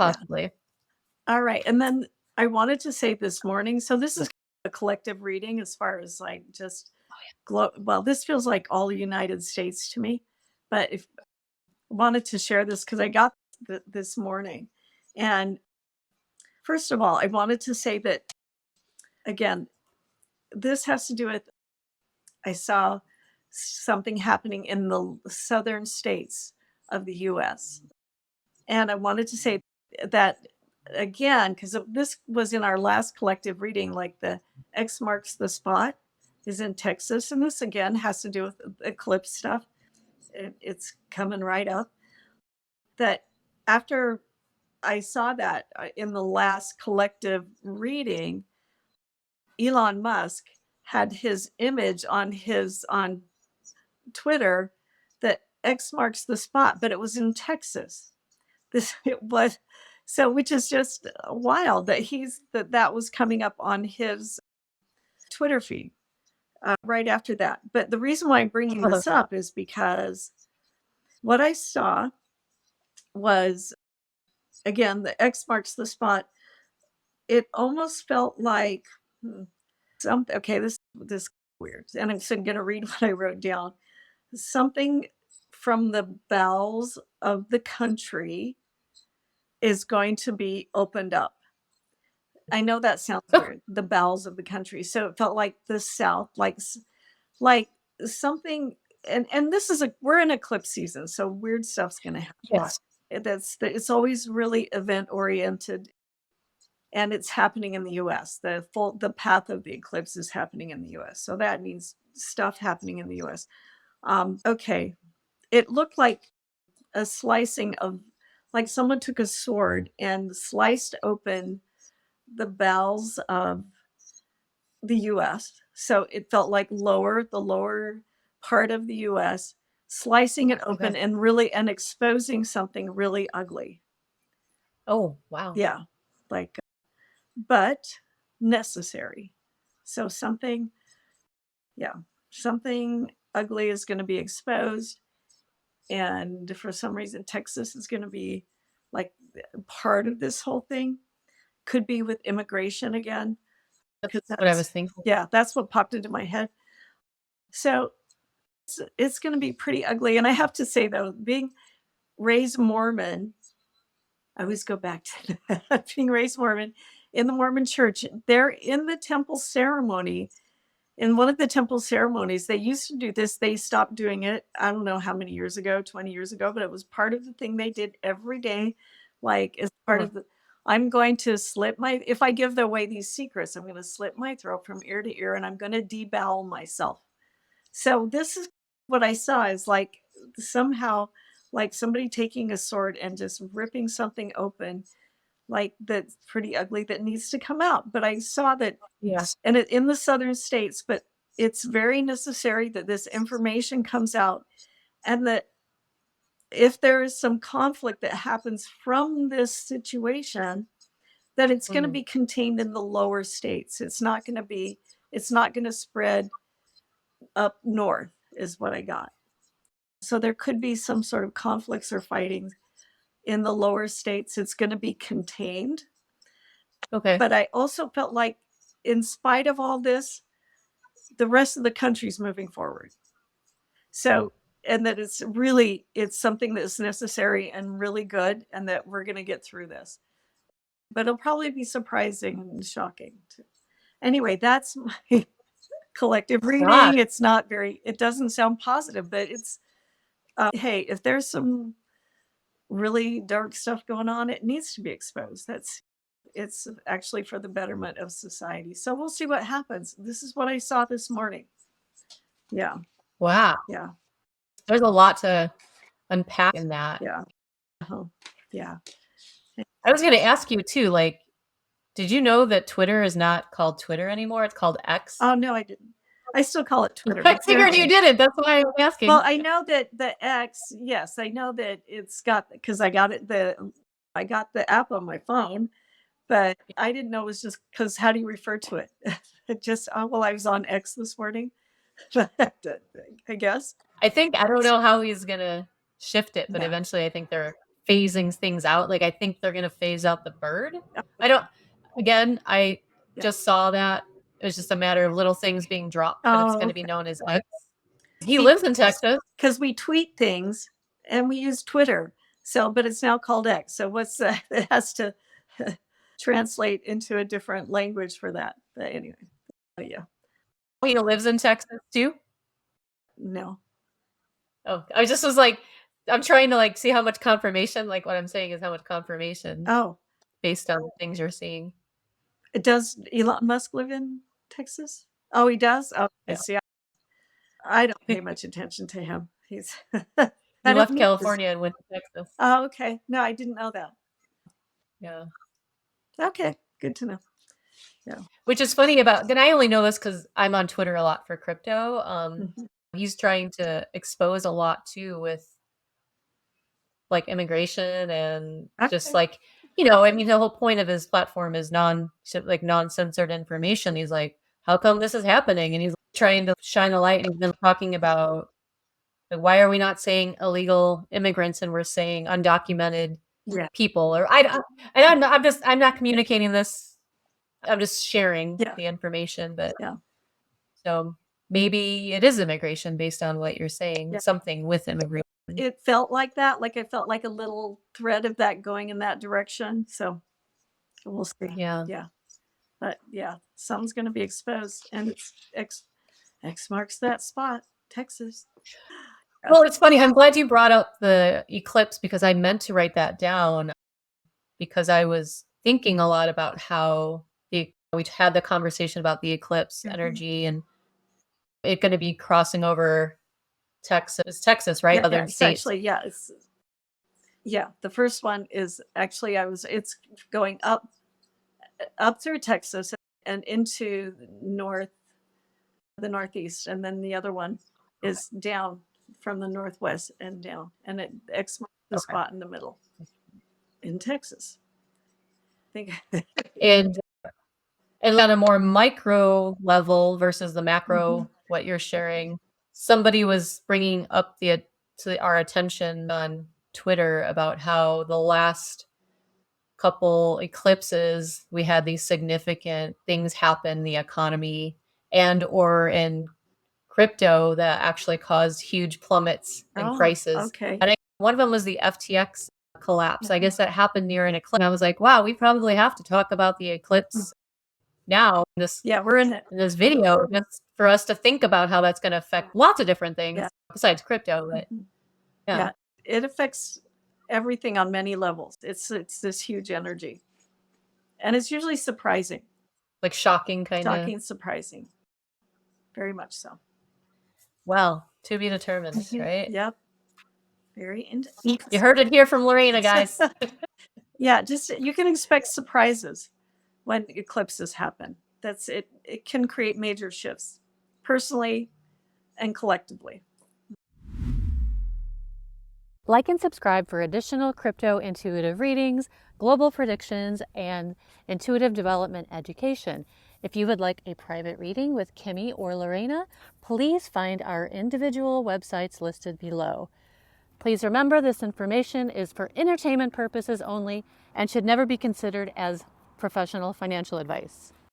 Possibly. All right. And then I wanted to say this morning, so this is a collective reading as far as like just well, this feels like all the United States to me, but if wanted to share this because I got this morning. And first of all, I wanted to say that again, this has to do with I saw something happening in the southern states of the US. And I wanted to say that again, because this was in our last collective reading, like the X marks the spot is in Texas. And this again has to do with eclipse stuff. It's coming right up. That after I saw that in the last collective reading, Elon Musk had his image on Twitter that X marks the spot, but it was in Texas. This it was so, which is just wild that that was coming up on his Twitter feed right after that. But the reason why I'm bringing this up is because what I saw was again the X marks the spot. It almost felt like something. Okay, this weird, and I'm going to read what I wrote down. Something from the bowels of the country is going to be opened up. I know that sounds weird, the bowels of the country. So it felt like the South, like something, and this is we're in eclipse season, so weird stuff's going to happen. Yes. It's always really event oriented, and it's happening in the U.S. The path of the eclipse is happening in the U.S. So that means stuff happening in the U.S. Okay, it looked like a slicing of, like someone took a sword and sliced open the bowels of the US. So it felt like the lower part of the US, slicing it open and exposing something really ugly. Oh, wow. Yeah. Like, but necessary. So something ugly is going to be exposed. And for some reason, Texas is going to be like part of this whole thing. Could be with immigration again. That's what I was thinking. Yeah, that's what popped into my head. So it's going to be pretty ugly. And I have to say, though, being raised Mormon, I always go back to that. Being raised Mormon in the Mormon church, they're in the temple ceremony. In one of the temple ceremonies, they used to do this. They stopped doing it. I don't know how many years ago, 20 years ago, but it was part of the thing they did every day. Like as part of I'm going to if I give away these secrets, I'm going to slit my throat from ear to ear and I'm going to debowel myself. So this is what I saw is like somehow like somebody taking a sword and just ripping something open like that's pretty ugly that needs to come out. But I saw that and in the southern states, but it's very necessary that this information comes out and that if there is some conflict that happens from this situation, that it's going to be contained in the lower states. It's not going to spread up north is what I got. So there could be some sort of conflicts or fighting in the lower states. It's going to be contained. Okay. But I also felt like in spite of all this, the rest of the country's moving forward. So, and that it's something that's necessary and really good and that we're going to get through this. But it'll probably be surprising and shocking too. Anyway, that's my collective reading. It doesn't sound positive, but it's, hey, if there's some really dark stuff going on, it needs to be exposed. It's actually for the betterment of society. So we'll see what happens. This is what I saw this morning. Yeah. Wow. Yeah. There's a lot to unpack in that. Yeah. Yeah. I was going to ask you too, like, did you know that Twitter is not called Twitter anymore? It's called X. Oh, no, I didn't. I still call it Twitter. I figured you didn't. That's why I'm asking. Well, I know that the X, yes, I know that it's got, because I got the app on my phone, but I didn't know it was just because how do you refer to it? It just, I was on X this morning, I guess. I don't know how he's going to shift it, but eventually I think they're phasing things out. Like, I think they're gonna phase out the bird. I don't again, I Yeah. just saw that. It was just a matter of little things being dropped, but it's Oh, gonna be okay. known as X. He lives in Texas. Because we tweet things and we use Twitter. So, but it's now called X. So what's that? It has to translate into a different language for that. But anyway, yeah, He lives in Texas too? no. Oh, I just was like I'm trying to, like, see how much confirmation like, what I'm saying is how much confirmation Oh, based on the things you're seeing. does Elon Musk live in Texas? Oh, he does? Oh, I Yeah. see. I don't pay much attention to him. He's He I don't left know this. California and went to Texas. Oh, okay. No, I didn't know that. Yeah. Okay, good to know. Yeah. Which is funny about and I only know this because 'cause I'm on Twitter a lot for crypto. Mhm. He's trying to expose a lot too with, like, immigration and just, Okay. like, I mean, the whole point of his platform is non-censored information. He's like, "How come this is happening?" And he's trying to shine a light, and he's been talking about, like, why are we not saying illegal immigrants and we're saying undocumented Yeah. people? Or I don't and I'm not communicating this. I'm just sharing Yeah. the information, but Yeah. so maybe it is immigration based on what you're saying, Yeah. something with immigration. It felt like that. Like I felt like a little thread of that going in that direction. So we'll see. Yeah. Yeah. But yeah, something's going to be exposed, and it's X marks that spot, Texas. Yeah. Well, it's funny, I'm glad you brought up the eclipse because I meant to write that down because I was thinking a lot about how we had the conversation about the eclipse Mhm. energy and it gonna be crossing over Texas, right? Yeah, yeah. Southern It's states. actually it's yeah. The first one is actually it's going up through Texas and into the northeast, and then the other one is down from the northwest and down, and it X marks the Okay. spot in the middle in Texas. I think. And on a more micro level versus the Mhm. macro, what you're sharing, somebody was bringing up to our attention on Twitter about how the last couple eclipses we had these significant things happen in the economy and or in crypto that actually caused huge plummets in Oh, prices. okay. And one of them was the FTX collapse. I Mhm. guess that happened near an eclipse. And I was like, wow, we probably have to talk about the Mm. eclipse now Yeah, we're in it. in this video just for us to think about how that's going to affect lots of different things Yeah. besides crypto. But Mhm. yeah, Yeah, it affects everything on many levels. It's this huge energy, and it's usually surprising, like shocking kind of. shocking, surprising, very much so. Well, to be determined, Mhm. right? Yep, very You heard it here from Lorena, interesting. guys. Yeah, just you can expect surprises when eclipses happen. That's it. It can create major shifts, personally and collectively. Like and subscribe for additional crypto intuitive readings, global predictions, and intuitive development education. If you would like a private reading with Kimmy or Lorena, please find our individual websites listed below. Please remember this information is for entertainment purposes only and should never be considered as professional financial advice.